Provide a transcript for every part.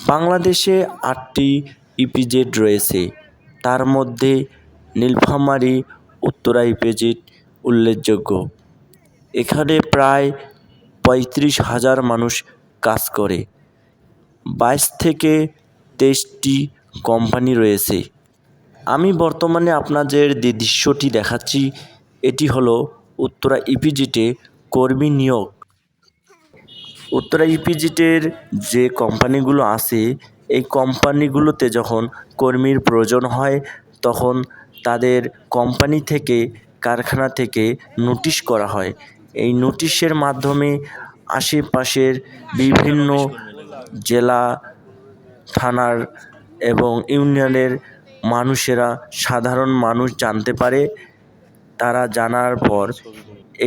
বাংলাদেশে ৮টি ইপিজেড রয়েছে, তার মধ্যে নীলফামারী উত্তরা ইপিজেড উল্লেখযোগ্য। এখানে প্রায় ৩৫,০০০ মানুষ কাজ করে। ২২ থেকে ২৩টি কোম্পানি রয়েছে। আমি বর্তমানে আপনাদের যে দৃশ্যটি দেখাচ্ছি এটি হলো উত্তরা ইপিজেডে কর্মী নিয়োগ। উত্তরা ইপিজেডের যে কোম্পানিগুলো আছে এই কোম্পানিগুলোতে যখন কর্মীর প্রয়োজন হয় তখন তাদের কোম্পানি থেকে কারখানা থেকে নোটিশ করা হয়। এই নোটিশের মাধ্যমে আশেপাশের বিভিন্ন জেলা, থানার এবং ইউনিয়নের মানুষেরা, সাধারণ মানুষ জানতে পারে। তারা জানার পর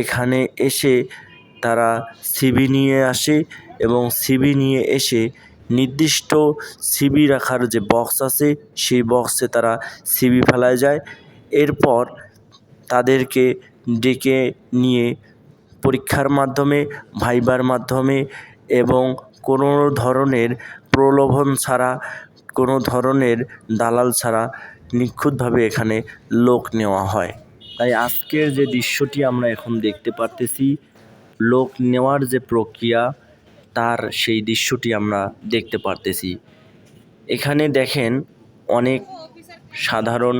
এখানে এসে তারা সিভি নিয়ে আসে এবং সিভি নিয়ে এসে নির্দিষ্ট সিভি রাখার যে বক্স আছে সেই বক্সে তারা সিভি ফেলায় যায়। এরপর তাদেরকে ডেকে নিয়ে পরীক্ষার মাধ্যমে, ভাইবার মাধ্যমে এবং কোনো ধরনের প্রলোভন ছাড়া, কোনো ধরনের দালাল ছাড়া নিখুঁতভাবে এখানে লোক নেওয়া হয়। তাই আজকের যে দৃশ্যটি আমরা এখন দেখতে পারতেছি, লোক নেওয়ার যে প্রক্রিয়া তার সেই দৃশ্যটি আমরা দেখতে পারতেছি। এখানে দেখেন অনেক সাধারণ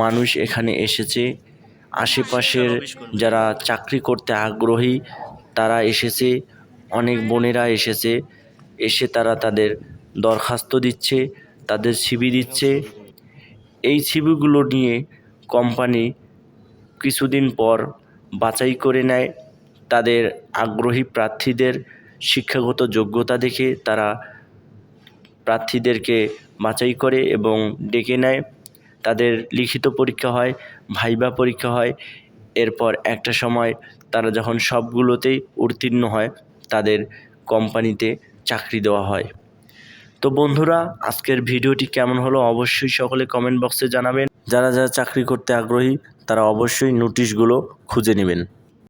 মানুষ এখানে এসেছে। আশেপাশের যারা চাকরি করতে আগ্রহী তারা এসেছে, অনেক বোনেরা এসেছে। এসে তারা তাদের দরখাস্ত দিচ্ছে, তাদের সিভি দিচ্ছে। এই সিভিগুলো নিয়ে কোম্পানি কিছুদিন পর বাছাই করে নেয়। তাদের আগ্রহী প্রার্থীদের শিক্ষাগত যোগ্যতা দেখে তারা প্রার্থীদেরকে বাছাই করে এবং ডেকে নেয়। তাদের লিখিত পরীক্ষা হয়, ভাইবা পরীক্ষা হয়। এরপর একটা সময় তারা যখন সবগুলোতেই উত্তীর্ণ হয় তাদের কোম্পানিতে চাকরি দেওয়া হয়। তো বন্ধুরা, আজকের ভিডিওটি কেমন হলো অবশ্যই সকলে কমেন্ট বক্সে জানাবেন। যারা যারা চাকরি করতে আগ্রহী তারা অবশ্যই নোটিশগুলো খুঁজে নেবেন।